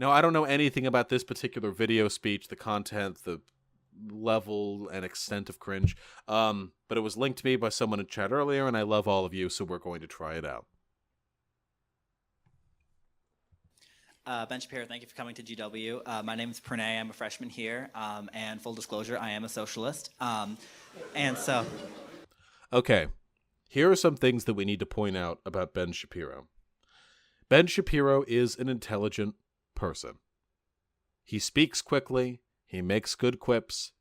Now, I don't know anything about this particular video speech, the content, the level and extent of cringe, but it was linked to me by someone in chat earlier, and I love all of you, so we're going to try it out. Ben Shapiro, thank you for coming to GW. My name is Pranay. I'm a freshman here, and full disclosure, I am a socialist. Okay, here are some things that we need to point out about Ben Shapiro. Ben Shapiro is an intelligent person. He speaks quickly. He makes good quips.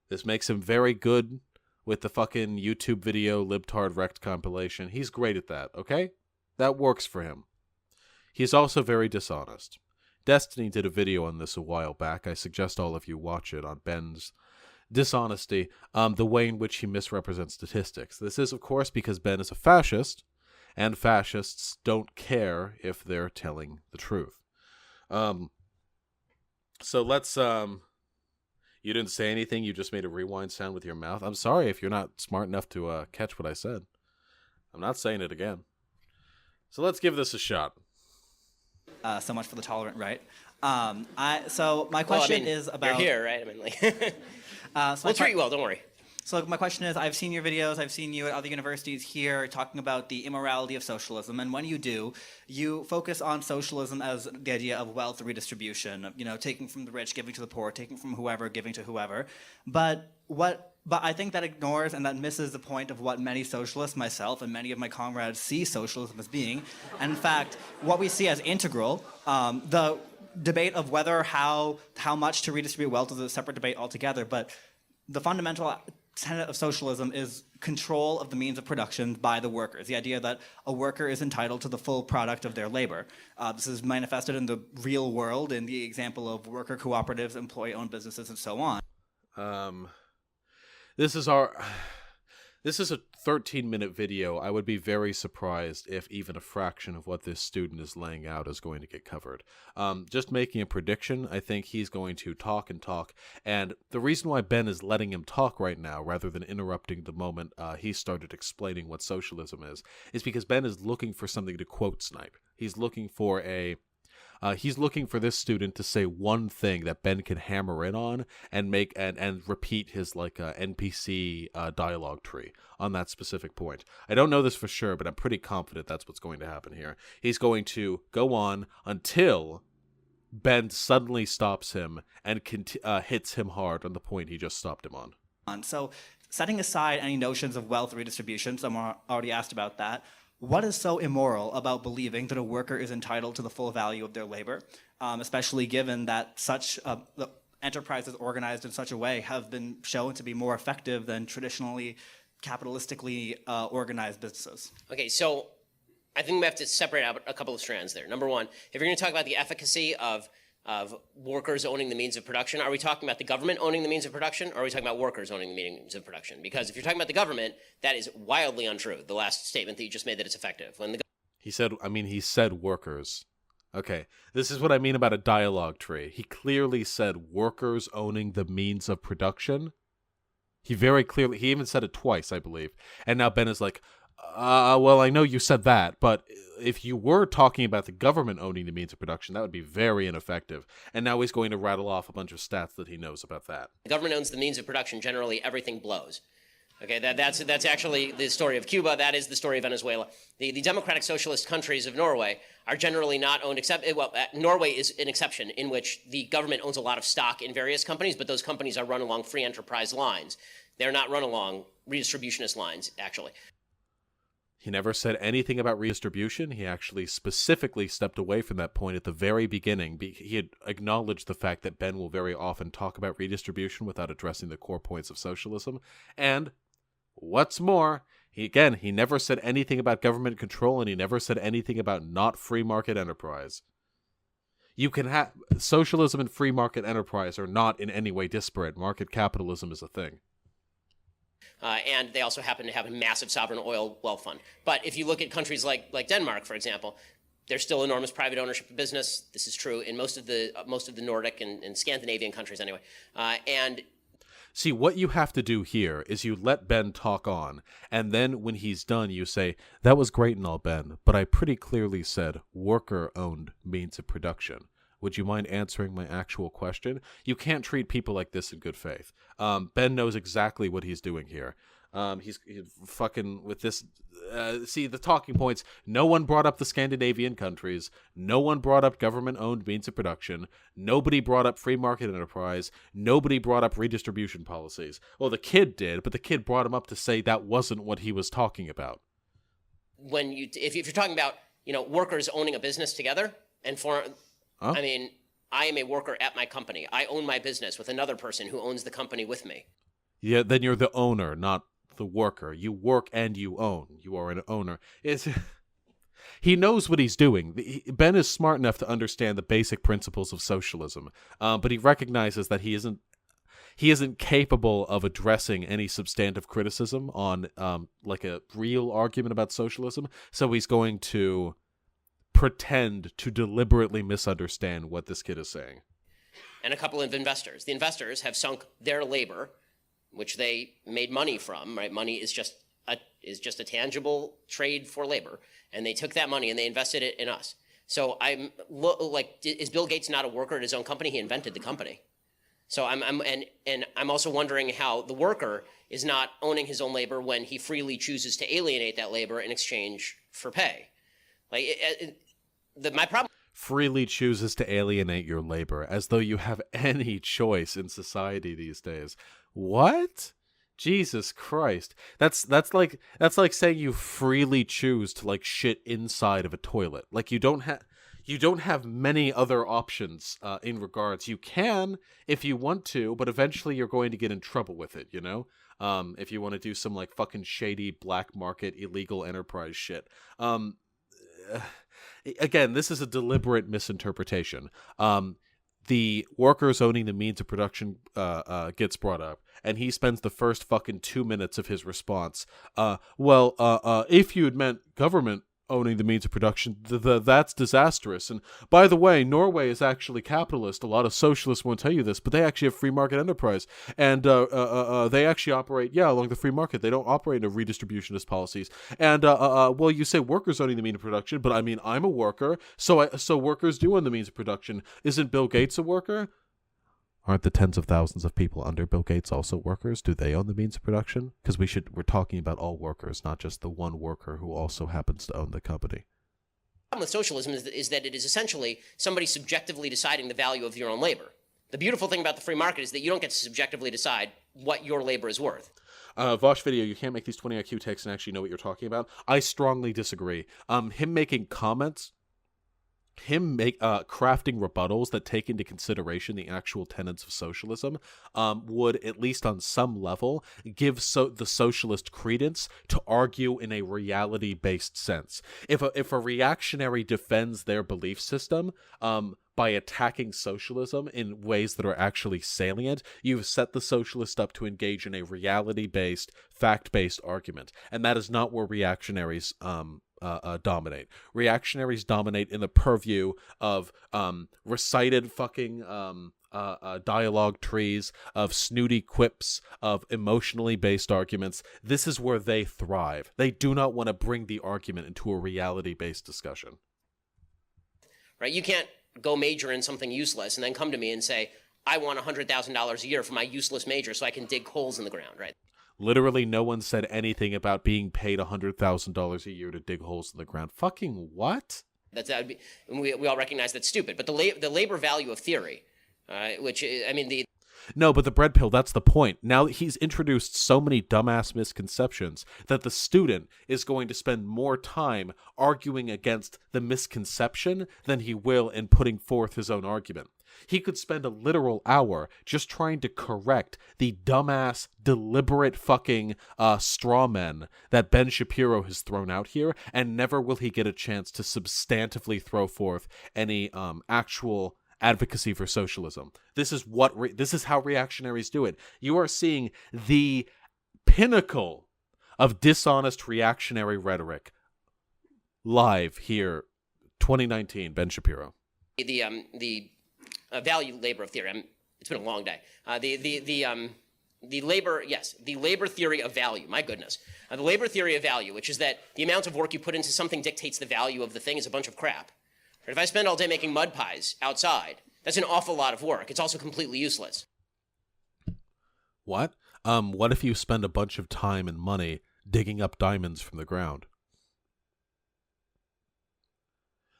This makes him very good with the fucking YouTube video libtard wrecked compilation. He's great at that, okay? That works for him. He's also very dishonest. Destiny did a video on this a while back. I suggest all of you watch it on Ben's dishonesty, the way in which he misrepresents statistics. This is, of course, because Ben is a fascist, and fascists don't care if they're telling the truth. So let's, you didn't say anything, you just made a rewind sound with your mouth. I'm sorry if you're not smart enough to catch what I said. I'm not saying it again. So let's give this a shot. So much for the tolerant right. So my question is about... You're here, right? I mean, like... we'll treat you well, don't worry. So my question is, I've seen your videos, I've seen you at other universities here talking about the immorality of socialism, and when you do, you focus on socialism as the idea of wealth redistribution, you know, taking from the rich, giving to the poor, taking from whoever, giving to whoever. But I think that ignores and that misses the point of what many socialists, myself and many of my comrades, see socialism as being. And in fact, what we see as integral, the debate of whether how much to redistribute wealth is a separate debate altogether, but the fundamental tenet of socialism is control of the means of production by the workers. The idea that a worker is entitled to the full product of their labor. This is manifested in the real world in the example of worker cooperatives, employee-owned businesses, and so on. This is a 13-minute video. I would be very surprised if even a fraction of what this student is laying out is going to get covered. Just making a prediction, I think he's going to talk and talk, and the reason why Ben is letting him talk right now, rather than interrupting the moment he started explaining what socialism is because Ben is looking for something to quote snipe. He's looking for this student to say one thing that Ben can hammer in on and make and repeat his NPC dialogue tree on that specific point. I don't know this for sure, but I'm pretty confident that's what's going to happen here. He's going to go on until Ben suddenly stops him and hits him hard on the point he just stopped him on. So setting aside any notions of wealth redistribution, someone already asked about that, what is so immoral about believing that a worker is entitled to the full value of their labor, especially given that such enterprises organized in such a way have been shown to be more effective than traditionally capitalistically organized businesses? Okay, so I think we have to separate out a couple of strands there. Number one, if you're going to talk about the efficacy of workers owning the means of production, are we talking about the government owning the means of production, or are we talking about workers owning the means of production? Because if you're talking about the government, that is wildly untrue, the last statement that you just made that it's effective. He said workers. Okay, this is what I mean about a dialogue tree. He clearly said workers owning the means of production. He even said it twice, I believe. And now Ben is like, well, I know you said that, but if you were talking about the government owning the means of production, that would be very ineffective. And now he's going to rattle off a bunch of stats that he knows about that. The government owns the means of production. Generally, everything blows. Okay, that's actually the story of Cuba. That is the story of Venezuela. The democratic socialist countries of Norway are generally not owned, Norway is an exception in which the government owns a lot of stock in various companies, but those companies are run along free enterprise lines. They're not run along redistributionist lines, actually. He never said anything about redistribution. He actually specifically stepped away from that point at the very beginning. He had acknowledged the fact that Ben will very often talk about redistribution without addressing the core points of socialism. And what's more, he never said anything about government control, and he never said anything about not free market enterprise. You can have socialism and free market enterprise are not in any way disparate. Market capitalism is a thing. And they also happen to have a massive sovereign oil wealth fund. But if you look at countries like Denmark, for example, there's still enormous private ownership of business. This is true in most of the Nordic and Scandinavian countries anyway. And see, what you have to do here is you let Ben talk on, and then when he's done, you say, that was great and all, Ben, but I pretty clearly said worker-owned means of production. Would you mind answering my actual question? You can't treat people like this in good faith. Ben knows exactly what he's doing here. He's fucking with this. See, the talking points. No one brought up the Scandinavian countries. No one brought up government-owned means of production. Nobody brought up free market enterprise. Nobody brought up redistribution policies. Well, the kid did, but the kid brought him up to say that wasn't what he was talking about. If you're talking about, workers owning a business together, I mean, I am a worker at my company. I own my business with another person who owns the company with me. Yeah, then you're the owner, not the worker. You work and you own. You are an owner. He knows what he's doing. Ben is smart enough to understand the basic principles of socialism, but he recognizes that he isn't capable of addressing any substantive criticism on like a real argument about socialism. So he's going to pretend to deliberately misunderstand what this kid is saying. And a couple of investors. The investors have sunk their labor, which they made money from, right? Money is just a tangible trade for labor, and they took that money and they invested it in us. So is Bill Gates not a worker at his own company? He invented the company. So I'm also wondering how the worker is not owning his own labor when he freely chooses to alienate that labor in exchange for pay. My problem. Freely chooses to alienate your labor, as though you have any choice in society these days. What? Jesus Christ. That's like saying you freely choose to like shit inside of a toilet. Like you don't have many other options in regards. You can if you want to, but eventually you're going to get in trouble with it, if you want to do some like fucking shady black market illegal enterprise shit. Again, this is a deliberate misinterpretation. The workers owning the means of production gets brought up, and he spends the first fucking 2 minutes of his response. If you had meant government owning the means of production, that's disastrous. And by the way, Norway is actually capitalist. A lot of socialists won't tell you this, but they actually have free market enterprise, and they actually operate along the free market. They don't operate in redistributionist policies. And you say workers owning the means of production, but I mean I'm a worker, so workers do own the means of production. Isn't Bill Gates a worker? Aren't the tens of thousands of people under Bill Gates also workers? Do they own the means of production? Because we're talking about all workers, not just the one worker who also happens to own the company. The problem with socialism is that it is essentially somebody subjectively deciding the value of your own labor. The beautiful thing about the free market is that you don't get to subjectively decide what your labor is worth. Vosh video, you can't make these 20 IQ takes and actually know what you're talking about. I strongly disagree. Him making comments, crafting rebuttals that take into consideration the actual tenets of socialism would, at least on some level, give the socialist credence to argue in a reality-based sense. If a reactionary defends their belief system by attacking socialism in ways that are actually salient, you've set the socialist up to engage in a reality-based, fact-based argument. And that is not where reactionaries dominate. Reactionaries dominate in the purview of recited fucking dialogue trees, of snooty quips, of emotionally based arguments. This is where they thrive. They do not want to bring the argument into a reality-based discussion. Right? You can't go major in something useless and then come to me and say, I want $100,000 a year for my useless major so I can dig holes in the ground, right? Literally no one said anything about being paid $100,000 a year to dig holes in the ground. Fucking what? That would be, we all recognize that's stupid. But the labor value of theory, which, I mean, No, but the bread pill, that's the point. Now he's introduced so many dumbass misconceptions that the student is going to spend more time arguing against the misconception than he will in putting forth his own argument. He could spend a literal hour just trying to correct the dumbass, deliberate fucking straw men that Ben Shapiro has thrown out here, and never will he get a chance to substantively throw forth any actual advocacy for socialism. This is how reactionaries do it. You are seeing the pinnacle of dishonest reactionary rhetoric live here, 2019. Ben Shapiro. The value labor of theory. It's been a long day. The labor theory of value. My goodness, the labor theory of value, which is that the amount of work you put into something dictates the value of the thing, is a bunch of crap. If I spend all day making mud pies outside, that's an awful lot of work. It's also completely useless. What? What if you spend a bunch of time and money digging up diamonds from the ground?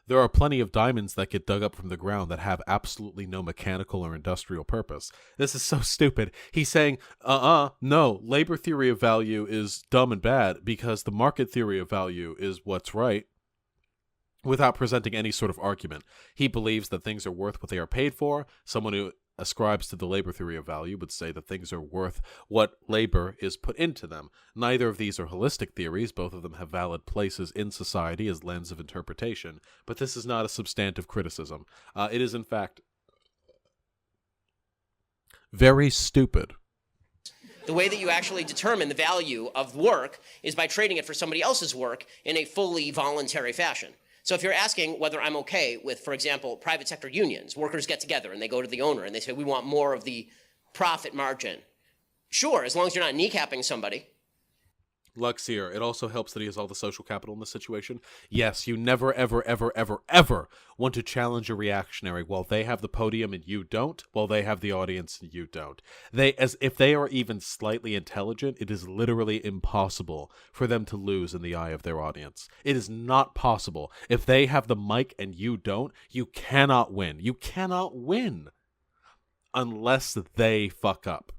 There are plenty of diamonds that get dug up from the ground that have absolutely no mechanical or industrial purpose. This is so stupid. He's saying, no, labor theory of value is dumb and bad because the market theory of value is what's right, without presenting any sort of argument. He believes that things are worth what they are paid for. Someone who ascribes to the labor theory of value would say that things are worth what labor is put into them. Neither of these are holistic theories. Both of them have valid places in society as lens of interpretation. But this is not a substantive criticism. It is, in fact, very stupid. The way that you actually determine the value of work is by trading it for somebody else's work in a fully voluntary fashion. So if you're asking whether I'm okay with, for example, private sector unions, workers get together and they go to the owner and they say, we want more of the profit margin. Sure, as long as you're not kneecapping somebody. Lux here. It also helps that he has all the social capital in this situation. Yes, you never, ever, ever, ever, ever want to challenge a reactionary while they have the podium and you don't, while they have the audience and you don't. As if they are even slightly intelligent, it is literally impossible for them to lose in the eye of their audience. It is not possible. If they have the mic and you don't, you cannot win. You cannot win unless they fuck up.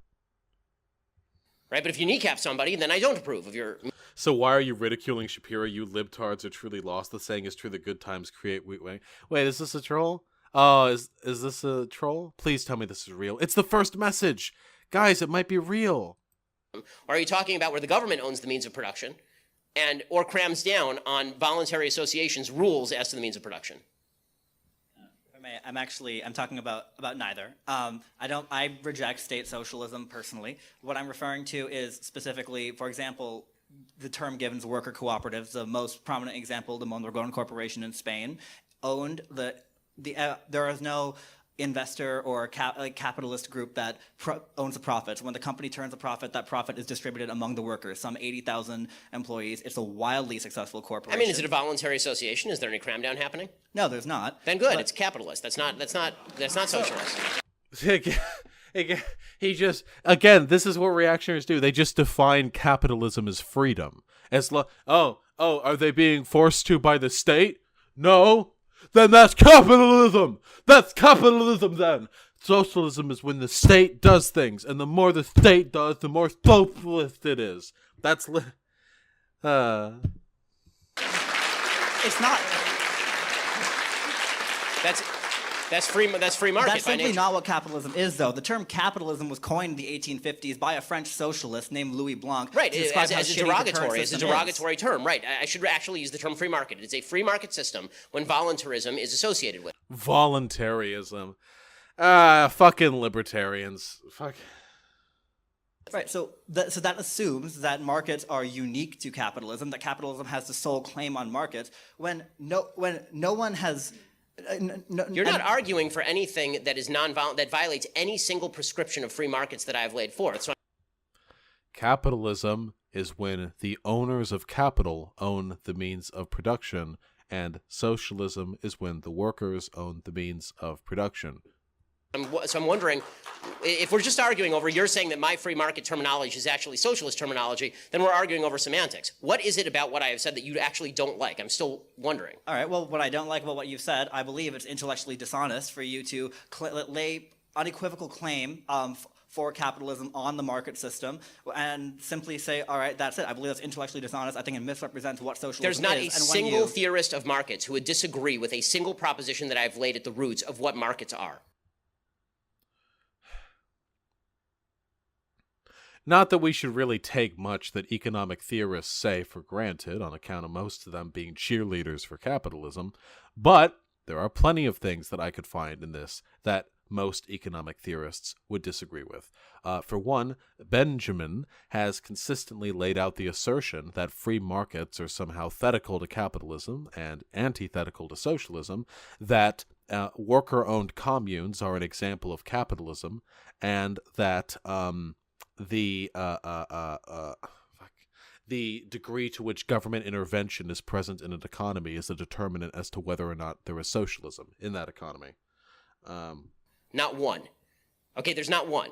Right, but if you kneecap somebody, then I don't approve of your... So why are you ridiculing Shapiro? You libtards are truly lost. The saying is true that good times create wheat way. Wait, is this a troll? Oh, is this a troll? Please tell me this is real. It's the first message. Guys, it might be real. Or are you talking about where the government owns the means of production or crams down on voluntary associations' rules as to the means of production? I'm talking about neither. I reject state socialism personally. What I'm referring to is specifically, for example, the term given is worker cooperatives. The most prominent example, the Mondragon Corporation in Spain, owned there is no investor or capitalist group that owns the profits. When the company turns a profit, that profit is distributed among the workers, some 80,000 employees. It's a wildly successful corporation. I mean, is it a voluntary association? Is there any cram down happening? No, there's not. Then good, it's capitalist. That's not socialist. He just, again, this is what reactionaries do. They just define capitalism as freedom. Are they being forced to by the state? No. Then that's capitalism. That's capitalism then. Socialism is when the state does things, and the more the state does, the more socialist it is. It's not. That's free market. That's by simply nature. not what capitalism is, though. The term capitalism was coined in the 1850s by a French socialist named Louis Blanc. Right, to describe how as a shitty the current derogatory, system is. term. Right, I should actually use the term free market. It's a free market system when voluntarism is associated with it. Voluntarism. Fucking libertarians. Fuck. Right, so that assumes that markets are unique to capitalism, that capitalism has the sole claim on markets, when no one has... You're not arguing for anything that is that violates any single prescription of free markets that I've laid forth. So Capitalism is when the owners of capital own the means of production, and socialism is when the workers own the means of production. I'm wondering, if we're just arguing over, you're saying that my free market terminology is actually socialist terminology, then we're arguing over semantics. What is it about what I have said that you actually don't like? I'm still wondering. All right, well, what I don't like about what you've said, I believe it's intellectually dishonest for you to lay unequivocal claim for capitalism on the market system and simply say, all right, that's it. I believe that's intellectually dishonest. I think it misrepresents what socialism is. There's not a single theorist of markets who would disagree with a single proposition that I've laid at the roots of what markets are. Not that we should really take much that economic theorists say for granted, on account of most of them being cheerleaders for capitalism, but there are plenty of things that I could find in this that most economic theorists would disagree with. For one, Benjamin has consistently laid out the assertion that free markets are somehow thetical to capitalism and antithetical to socialism, that worker-owned communes are an example of capitalism, and that the degree to which government intervention is present in an economy is a determinant as to whether or not there is socialism in that economy. Not one. Okay, there's not one.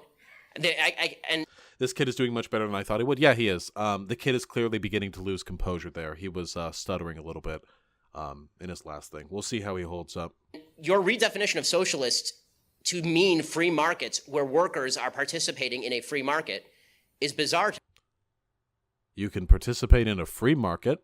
And This kid is doing much better than I thought he would. Yeah, he is. The kid is clearly beginning to lose composure there. He was stuttering a little bit in his last thing. We'll see how he holds up. your redefinition of socialist to mean free markets where workers are participating in a free market is bizarre. You can participate in a free market.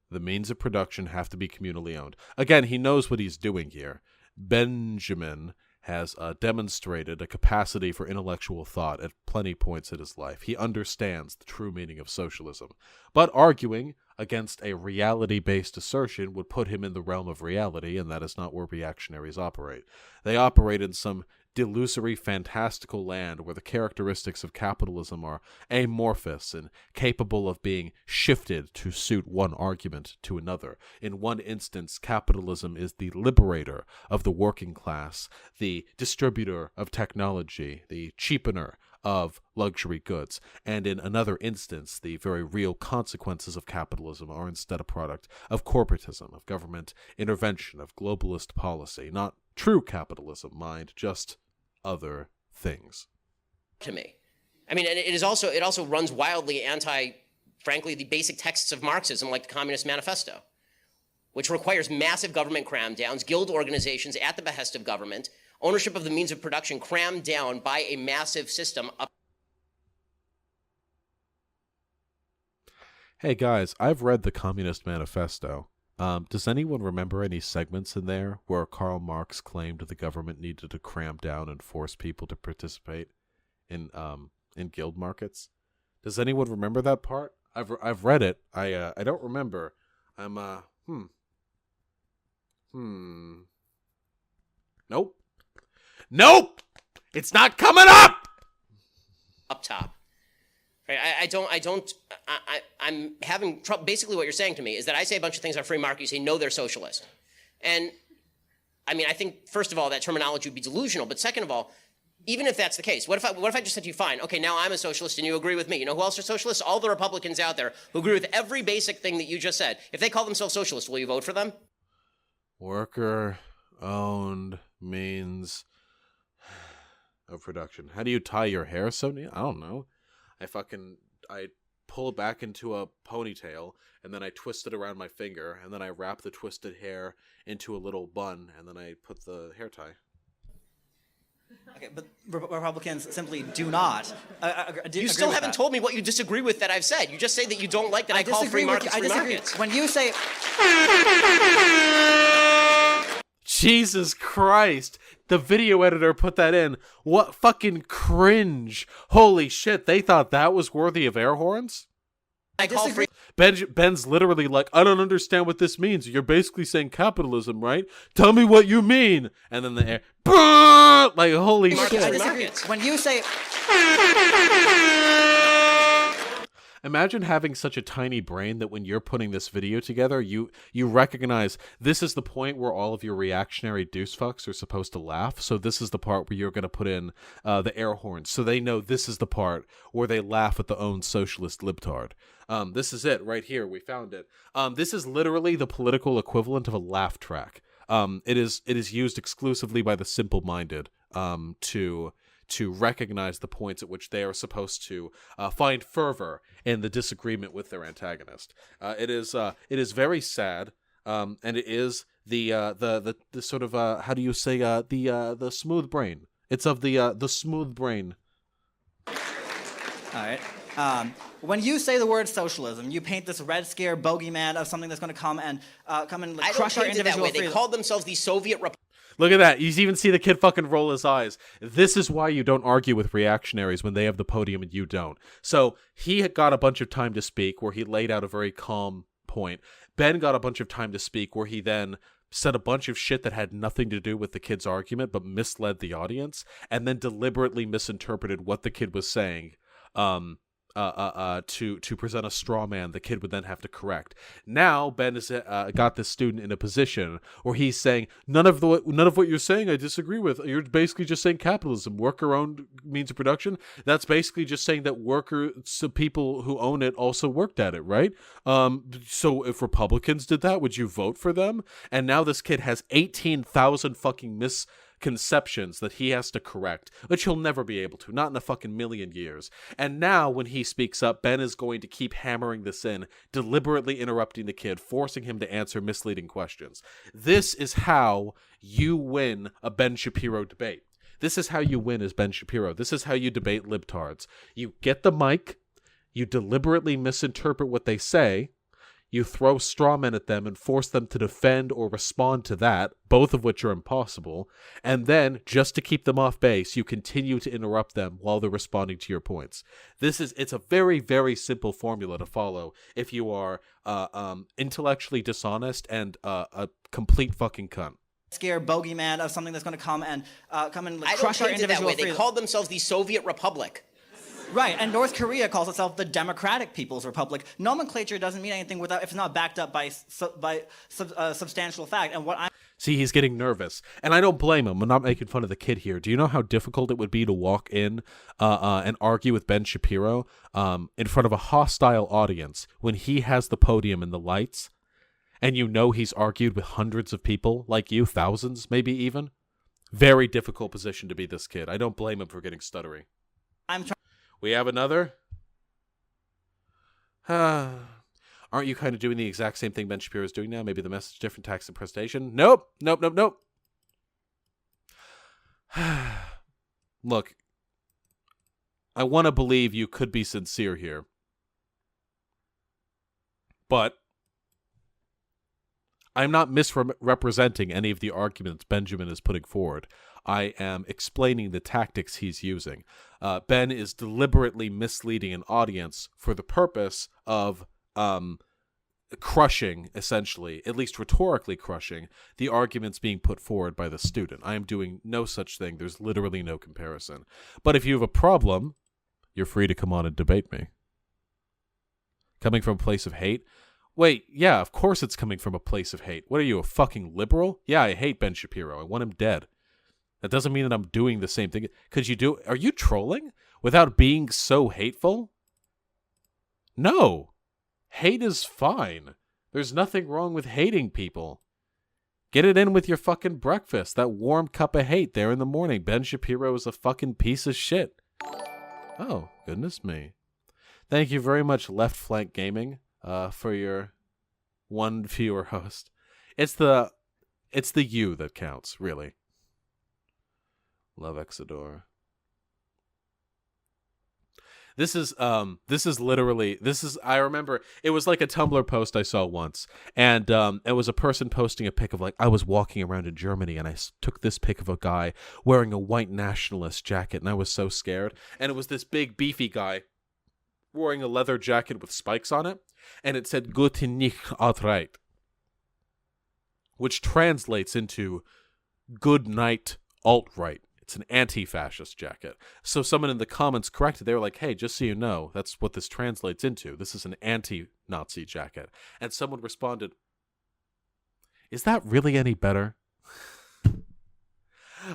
The means of production have to be communally owned. Again, he knows what he's doing here. Benjamin has demonstrated a capacity for intellectual thought at plenty points in his life. He understands the true meaning of socialism. But arguing against a reality-based assertion would put him in the realm of reality, and that is not where reactionaries operate. They operate in some delusory, fantastical land where the characteristics of capitalism are amorphous and capable of being shifted to suit one argument to another. In one instance, capitalism is the liberator of the working class, the distributor of technology, the cheapener of luxury goods. And in another instance, the very real consequences of capitalism are instead a product of corporatism, of government intervention, of globalist policy. Not true capitalism, mind, just other things. To me, I mean, and it also runs wildly anti, frankly, the basic texts of Marxism, like the Communist Manifesto, which requires massive government cram-downs, guild organizations at the behest of government, ownership of the means of production crammed down by a massive system. Hey guys, I've read the Communist Manifesto. Does anyone remember any segments in there where Karl Marx claimed the government needed to cram down and force people to participate in guild markets? Does anyone remember that part? I've read it. I don't remember. Nope. It's not coming up. Up top. Right? I'm having trouble. Basically, what you're saying to me is that I say a bunch of things on free market. You say, no, they're socialist. And I mean, I think, first of all, that terminology would be delusional. But second of all, even if that's the case, what if I just said to you, fine, okay, now I'm a socialist and you agree with me. You know who else are socialists? All the Republicans out there who agree with every basic thing that you just said. If they call themselves socialists, will you vote for them? Worker-owned means of production. How do you tie your hair, Sonia? I don't know. I pull it back into a ponytail, and then I twist it around my finger, and then I wrap the twisted hair into a little bun, and then I put the hair tie. Okay, but Republicans simply do not. You still haven't told me what you disagree with that I've said. You just say that you don't like that I call free markets free markets. When you say... Jesus Christ. The video editor put that in. What fucking cringe. Holy shit, they thought that was worthy of air horns? I call free... Ben's literally like, I don't understand what this means. You're basically saying capitalism, right? Tell me what you mean. And then the air... Like, holy shit. I disagree. When you say... Imagine having such a tiny brain that when you're putting this video together, you recognize this is the point where all of your reactionary douchefucks are supposed to laugh. So this is the part where you're going to put in the air horns. So they know this is the part where they laugh at the own socialist libtard. This is it right here. We found it. This is literally the political equivalent of a laugh track. It is used exclusively by the simple-minded to recognize the points at which they are supposed to find fervor in the disagreement with their antagonist. It is very sad, and it is the sort of how do you say the smooth brain. It's of the smooth brain. All right. When you say the word socialism, you paint this red scare bogeyman of something that's going to come and like, crush our individual freedom. They called themselves the Soviet Republic. Look at that. You even see the kid fucking roll his eyes. This is why you don't argue with reactionaries when they have the podium and you don't. So he had got a bunch of time to speak where he laid out a very calm point. Ben got a bunch of time to speak where he then said a bunch of shit that had nothing to do with the kid's argument but misled the audience and then deliberately misinterpreted what the kid was saying to present a straw man the kid would then have to correct. Now Ben has got this student in a position where he's saying none of what you're saying I disagree with. You're basically just saying capitalism, worker owned means of production. That's basically just saying that people who own it also worked at it, right? So if Republicans did that, would you vote for them? And now this kid has 18,000 fucking misconceptions that he has to correct, which he'll never be able to, not in a fucking million years. And now when he speaks up, Ben is going to keep hammering this in, deliberately interrupting the kid, forcing him to answer misleading questions. This is how you win a Ben Shapiro debate. This is how you win as Ben Shapiro. This is how you debate libtards. You get the mic, you deliberately misinterpret what they say, you throw straw men at them and force them to defend or respond to that, both of which are impossible. And then, just to keep them off base, you continue to interrupt them while they're responding to your points. It's a very, very simple formula to follow if you are intellectually dishonest and a complete fucking cunt. Scare bogeyman of something that's going to come and I crush don't our think it that individual way. They freedom. called themselves the Soviet Republic. Right, and North Korea calls itself the Democratic People's Republic. Nomenclature doesn't mean anything if it's not backed up by substantial fact. And what I'm See, he's getting nervous. And I don't blame him. I'm not making fun of the kid here. Do you know how difficult it would be to walk in and argue with Ben Shapiro in front of a hostile audience when he has the podium and the lights, and you know he's argued with hundreds of people like you, thousands maybe even? Very difficult position to be this kid. I don't blame him for getting stuttery. trying. We have another? Aren't you kind of doing the exact same thing Ben Shapiro is doing now? Maybe the message different, tax and presentation? Nope. Look, I want to believe you could be sincere here. But I'm not misrepresenting any of the arguments Benjamin is putting forward. I am explaining the tactics he's using. Ben is deliberately misleading an audience for the purpose of crushing, essentially, at least rhetorically crushing, the arguments being put forward by the student. I am doing no such thing. There's literally no comparison. But if you have a problem, you're free to come on and debate me. Coming from a place of hate? Wait, yeah, of course it's coming from a place of hate. What are you, a fucking liberal? Yeah, I hate Ben Shapiro. I want him dead. That doesn't mean that I'm doing the same thing. Are you trolling without being so hateful? No. Hate is fine. There's nothing wrong with hating people. Get it in with your fucking breakfast. That warm cup of hate there in the morning. Ben Shapiro is a fucking piece of shit. Oh, goodness me. Thank you very much, Left Flank Gaming, for your one viewer host. It's the you that counts, really. Love Exodore. I remember it was like a Tumblr post I saw once, and it was a person posting a pic of, like, I was walking around in Germany and I took this pic of a guy wearing a white nationalist jacket, and I was so scared, and it was this big beefy guy wearing a leather jacket with spikes on it, and it said Gute Nacht alt-right, which translates into good night alt-right. It's an anti-fascist jacket. So someone in the comments corrected. They were like, hey, just so you know, that's what this translates into. This is an anti-Nazi jacket. And someone responded, is that really any better?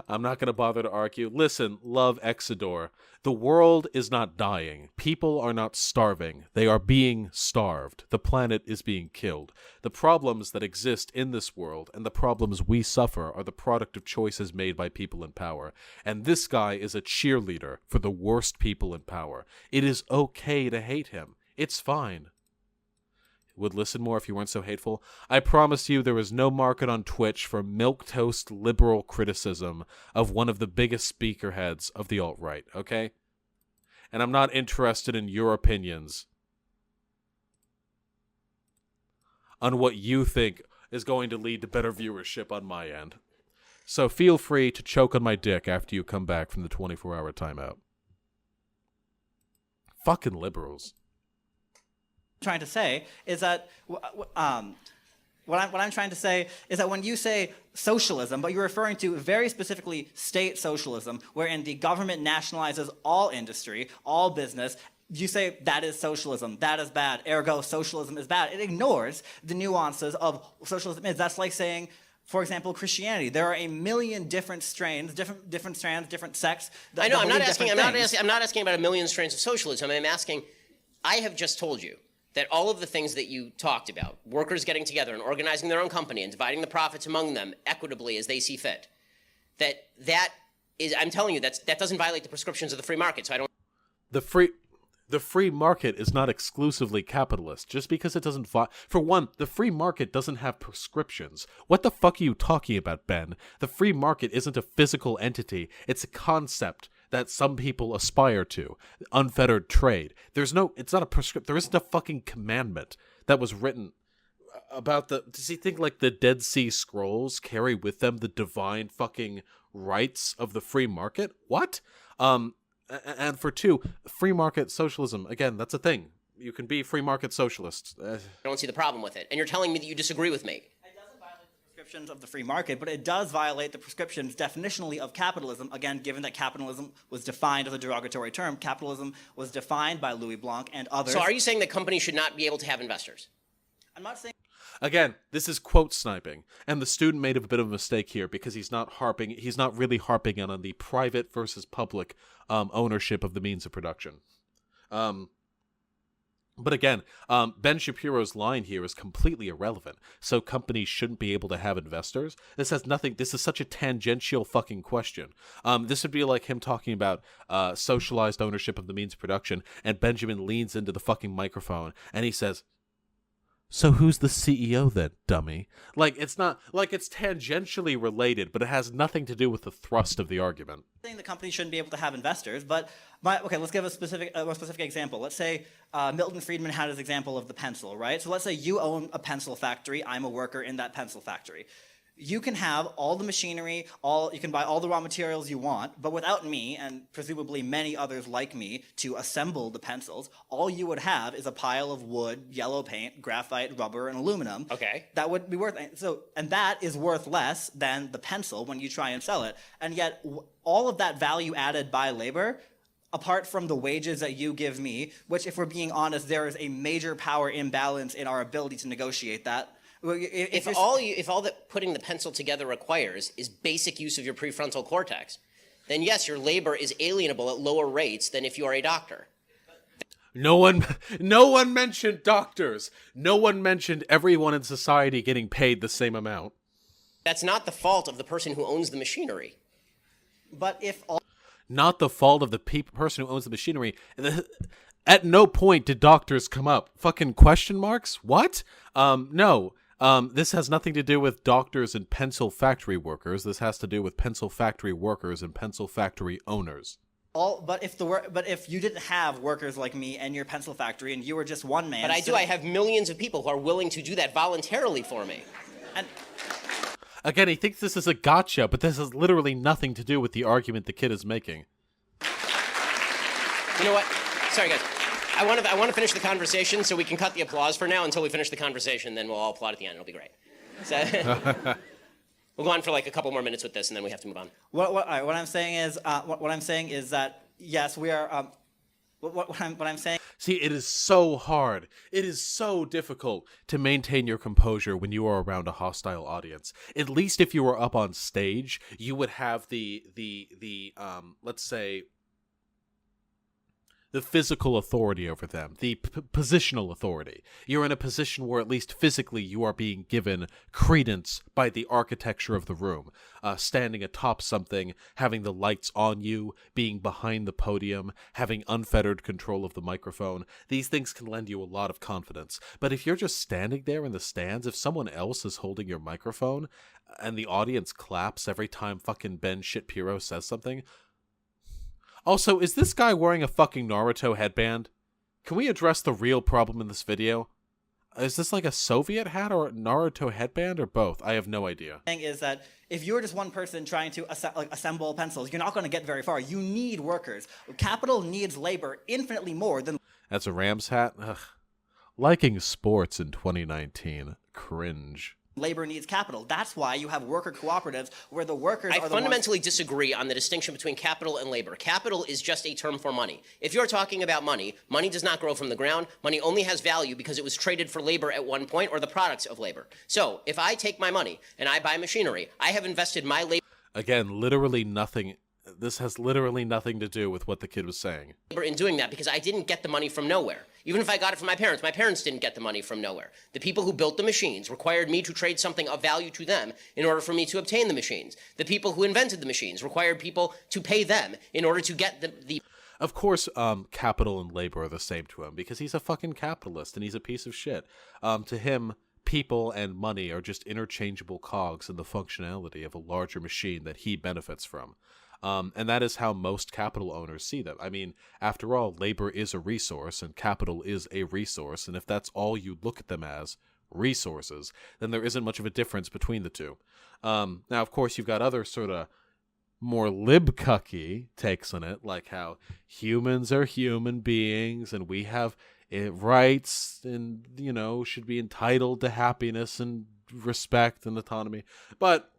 I'm not going to bother to argue. Listen, Love Exodore. The world is not dying. People are not starving. They are being starved. The planet is being killed. The problems that exist in this world and the problems we suffer are the product of choices made by people in power. And this guy is a cheerleader for the worst people in power. It is okay to hate him. It's fine. Would listen more if you weren't so hateful. I promise you there is no market on Twitch for milquetoast liberal criticism of one of the biggest speakerheads of the alt-right, okay? And I'm not interested in your opinions on what you think is going to lead to better viewership on my end. So feel free to choke on my dick after you come back from the 24-hour timeout. Fucking liberals. Trying to say is that what I'm trying to say is that when you say socialism, but you're referring to very specifically state socialism, wherein the government nationalizes all industry, all business, you say that is socialism, that is bad, ergo socialism is bad. It ignores the nuances of socialism. That's like saying, for example, Christianity. There are a million different strains, different strands, different sects. I know. I'm not asking about a million strains of socialism. I'm asking. I have just told you that all of the things that you talked about, workers getting together and organizing their own company and dividing the profits among them equitably as they see fit, that is, I'm telling you, that doesn't violate the prescriptions of the free market. So I don't. The free market is not exclusively capitalist. Just because it doesn't for one, the free market doesn't have prescriptions. What the fuck are you talking about, Ben? The free market isn't a physical entity. It's a concept that some people aspire to. Unfettered trade. It's not a prescription. There isn't a fucking commandment that was written about does he think like the Dead Sea Scrolls carry with them the divine fucking rights of the free market? What? And for two, free market socialism, again, that's a thing. You can be free market socialists. I don't see the problem with it. And you're telling me that you disagree with me. It doesn't violate the prescriptions of the free market, but it does violate the prescriptions definitionally of capitalism. Again, given that capitalism was defined as a derogatory term, capitalism was defined by Louis Blanc and others. So are you saying that companies should not be able to have investors? I'm not saying... Again, this is quote sniping, and the student made a bit of a mistake here because he's not really harping on the private versus public ownership of the means of production. But again, Ben Shapiro's line here is completely irrelevant. So companies shouldn't be able to have investors? This is such a tangential fucking question. This would be like him talking about socialized ownership of the means of production, and Benjamin leans into the fucking microphone and he says, "So who's the CEO then, dummy?" Like, it's not, like, it's tangentially related, but it has nothing to do with the thrust of the argument. I'm saying the company shouldn't be able to have investors, but let's give a more specific example. Let's say Milton Friedman had his example of the pencil, right? So let's say you own a pencil factory. I'm a worker in that pencil factory. You can have all the machinery, you can buy all the raw materials you want, but without me, and presumably many others like me, to assemble the pencils, all you would have is a pile of wood, yellow paint, graphite, rubber, and aluminum. Okay. That would be worth, and that is worth less than the pencil when you try and sell it. And yet, all of that value added by labor, apart from the wages that you give me, which, if we're being honest, there is a major power imbalance in our ability to negotiate that. If all that putting the pencil together requires is basic use of your prefrontal cortex, then yes, your labor is alienable at lower rates than if you are a doctor. No one mentioned doctors. No one mentioned everyone in society getting paid the same amount. That's not the fault of the person who owns the machinery. But if all... Not the fault of the person who owns the machinery. At no point did doctors come up. Fucking question marks? What? No. This has nothing to do with doctors and pencil factory workers. This has to do with pencil factory workers and pencil factory owners. But if you didn't have workers like me and your pencil factory, and you were just one man... But I do. I have millions of people who are willing to do that voluntarily for me. And... Again, he thinks this is a gotcha, but this has literally nothing to do with the argument the kid is making. You know what? Sorry, guys. I want to finish the conversation, so we can cut the applause for now until we finish the conversation. Then we'll all applaud at the end. It'll be great. So we'll go on for like a couple more minutes with this, and then we have to move on. What I'm saying is that yes, we are. What I'm saying. See, it is so hard. It is so difficult to maintain your composure when you are around a hostile audience. At least if you were up on stage, you would have the let's say, the physical authority over them, the positional authority. You're in a position where at least physically you are being given credence by the architecture of the room. Standing atop something, having the lights on you, being behind the podium, having unfettered control of the microphone. These things can lend you a lot of confidence. But if you're just standing there in the stands, if someone else is holding your microphone and the audience claps every time fucking Ben Shapiro says something... Also, is this guy wearing a fucking Naruto headband? Can we address the real problem in this video? Is this like a Soviet hat or a Naruto headband or both? I have no idea. The thing is that if you're just one person trying to assemble pencils, you're not going to get very far. You need workers. Capital needs labor infinitely more than... That's a Rams hat? Ugh. Liking sports in 2019. Cringe. labor needs capital. That's why you have worker cooperatives where the workers are the fundamentally disagree on the distinction between capital and labor. Capital is just a term for money. If you're talking about money, money does not grow from the ground. Money only has value because it was traded for labor at one point or the products of labor. So if I take my money and I buy machinery, I have invested my labor. Again, literally nothing. This has literally nothing to do with what the kid was saying. In doing that because I didn't get the money from nowhere. Even if I got it from my parents didn't get the money from nowhere. The people who built the machines required me to trade something of value to them in order for me to obtain the machines. The people who invented the machines required people to pay them in order to get the Of course, capital and labor are the same to him because he's a fucking capitalist and he's a piece of shit. To him, people and money are just interchangeable cogs in the functionality of a larger machine that he benefits from. And that is how most capital owners see them. I mean, after all, labor is a resource and capital is a resource. And if that's all you look at them as, resources, then there isn't much of a difference between the two. Now, of course, you've got other sort of more libcucky takes on it, like how humans are human beings and we have rights and, you know, should be entitled to happiness and respect and autonomy. But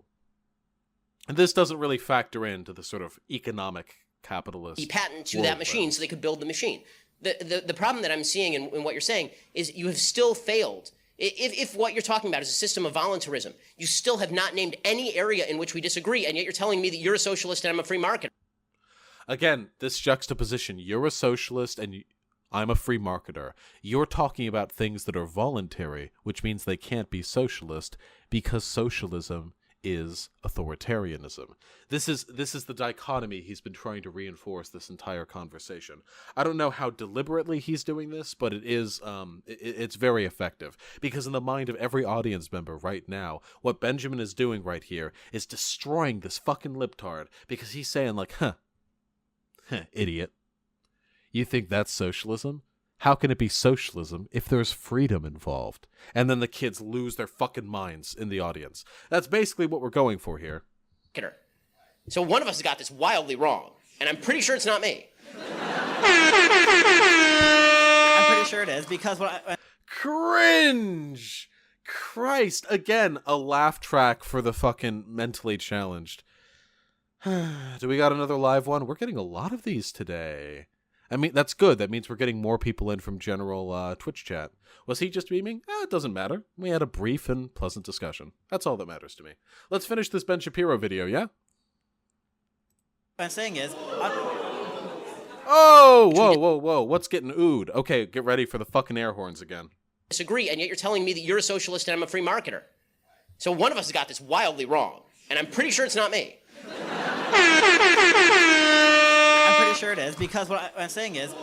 this doesn't really factor into the sort of economic capitalist patent to that machine so they could build the machine. The problem that I'm seeing in what you're saying is you have still failed. If what you're talking about is a system of voluntarism, you still have not named any area in which we disagree, and yet you're telling me that you're a socialist and I'm a free marketer. Again, this juxtaposition, you're a socialist and I'm a free marketer. You're talking about things that are voluntary, which means they can't be socialist because socialism is authoritarianism. This is the dichotomy he's been trying to reinforce this entire conversation. I don't know how deliberately he's doing this, but it is it's very effective because in the mind of every audience member right now, what Benjamin is doing right here is destroying this fucking libtard because he's saying like, huh, idiot. You think that's socialism? How can it be socialism if there's freedom involved? And then the kids lose their fucking minds in the audience. That's basically what we're going for here. So one of us has got this wildly wrong, and I'm pretty sure it's not me. I'm pretty sure it is because Cringe! Christ, again, a laugh track for the fucking mentally challenged. Do we got another live one? We're getting a lot of these today. I mean, that's good. That means we're getting more people in from general Twitch chat. Was he just beaming? It doesn't matter. We had a brief and pleasant discussion. That's all that matters to me. Let's finish this Ben Shapiro video, yeah? What I'm saying is... Oh, whoa. What's getting oohed? Okay, get ready for the fucking air horns again. Disagree, and yet you're telling me that you're a socialist and I'm a free marketer. So one of us has got this wildly wrong, and I'm pretty sure it's not me. I'm pretty sure it is because what I'm saying is...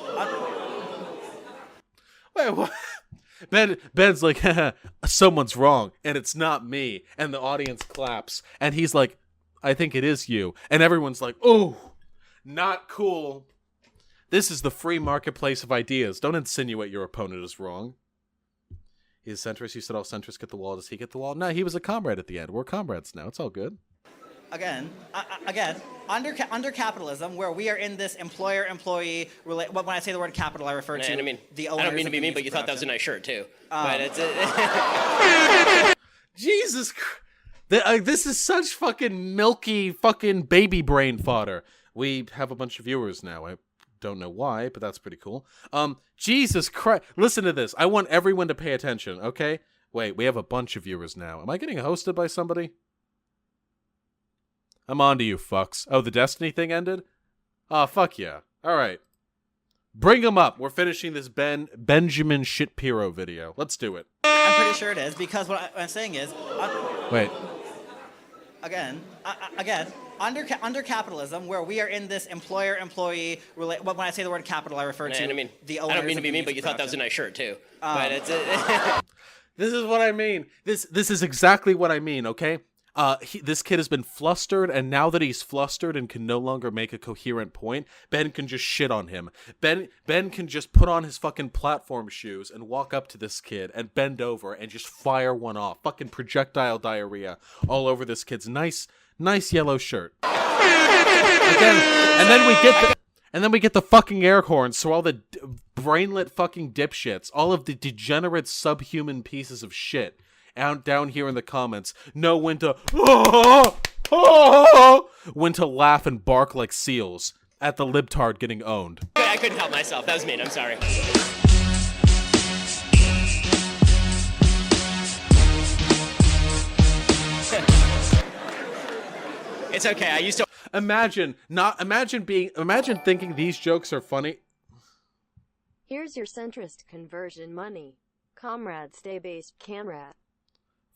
Wait, what? Ben's like, someone's wrong, and it's not me. And the audience claps, and he's like, I think it is you. And everyone's like, oh, not cool. This is the free marketplace of ideas. Don't insinuate your opponent is wrong. He's a centrist. You said all centrists get the wall. Does he get the wall? No, he was a comrade at the end. We're comrades now. It's all good. Again, under capitalism, where we are in this employer-employee... When I say the word capital, I refer to the owners. I don't mean to be mean, but you thought that was a nice shirt, too. But it's Jesus Christ. This is such fucking milky fucking baby brain fodder. We have a bunch of viewers now. I don't know why, but that's pretty cool. Jesus Christ. Listen to this. I want everyone to pay attention, okay? Wait, we have a bunch of viewers now. Am I getting hosted by somebody? I'm on to you, fucks. Oh, the Destiny thing ended? Oh, fuck yeah. All right. Bring him up. We're finishing this Benjamin Shapiro video. Let's do it. I'm pretty sure it is because what I'm saying is... Wait. Again, under capitalism, where we are in this employer-employee... When I say the word capital, I refer to the owners. I don't mean to be mean, but you thought that was a nice shirt, too. But it's This is what I mean. This is exactly what I mean, okay? This kid has been flustered, and now that he's flustered and can no longer make a coherent point, Ben can just shit on him. Ben can just put on his fucking platform shoes and walk up to this kid and bend over and just fire one off. Fucking projectile diarrhea all over this kid's nice yellow shirt. Again, and then we get the fucking air horns, so all the brainlet fucking dipshits, all of the degenerate subhuman pieces of shit down here in the comments know when to when to laugh and bark like seals at the libtard getting owned. I couldn't help myself. That was mean. I'm sorry. It's okay. I used to. Imagine thinking these jokes are funny. Here's your centrist conversion money. Comrade, stay based, comrade.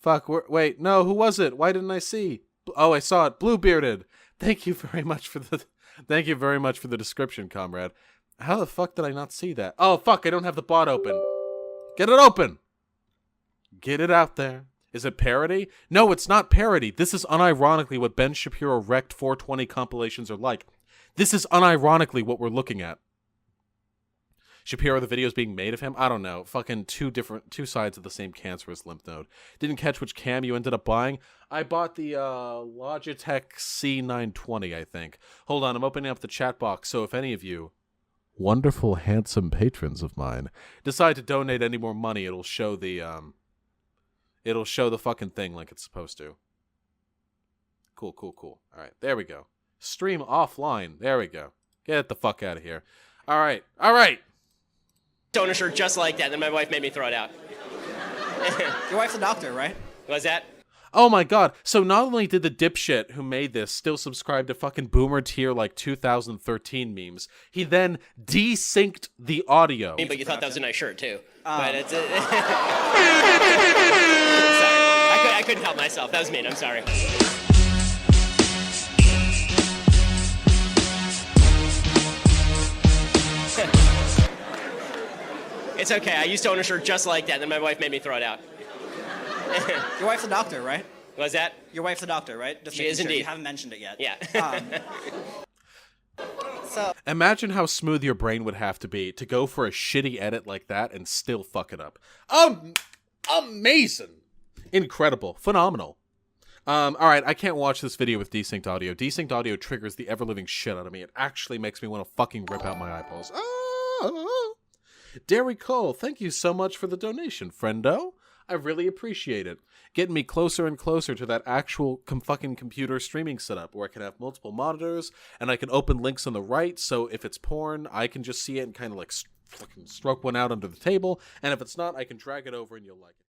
Fuck, wait, no, who was it? Why didn't I see? Oh, I saw it. Bluebearded. Thank you very much for the description, comrade. How the fuck did I not see that? Oh, fuck, I don't have the bot open. Get it open. Get it out there. Is it parody? No, it's not parody. This is unironically what Ben Shapiro wrecked 420 compilations are like. This is unironically what we're looking at. Shapiro, the videos being made of him? I don't know. Fucking two sides of the same cancerous lymph node. Didn't catch which cam you ended up buying. I bought the Logitech C920, I think. Hold on, I'm opening up the chat box, so if any of you wonderful, handsome patrons of mine decide to donate any more money, it'll show the fucking thing like it's supposed to. Cool. All right, there we go. Stream offline. There we go. Get the fuck out of here. All right. Donor shirt just like that, and then my wife made me throw it out. Your wife's a doctor, right? Was that? Oh my god. So not only did the dipshit who made this still subscribe to fucking Boomer Tier like 2013 memes, he then desynced the audio. But you thought that was a nice shirt, too. But it's sorry. I couldn't help myself. That was mean. I'm sorry. It's okay. I used to own a shirt just like that, and then my wife made me throw it out. Your wife's a doctor, right? Was that? Your wife's a doctor, right? Just She making is sure. indeed. You haven't mentioned it yet. Yeah. So Imagine how smooth your brain would have to be to go for a shitty edit like that and still fuck it up. Amazing. Incredible. Phenomenal. Alright, I can't watch this video with desynced audio. Desynced audio triggers the ever-living shit out of me. It actually makes me want to fucking rip out my eyeballs. Derry Cole, thank you so much for the donation, friendo. I really appreciate it. Getting me closer and closer to that actual fucking computer streaming setup where I can have multiple monitors and I can open links on the right, so if it's porn, I can just see it and kind of like fucking stroke one out under the table, and if it's not, I can drag it over and you'll like it.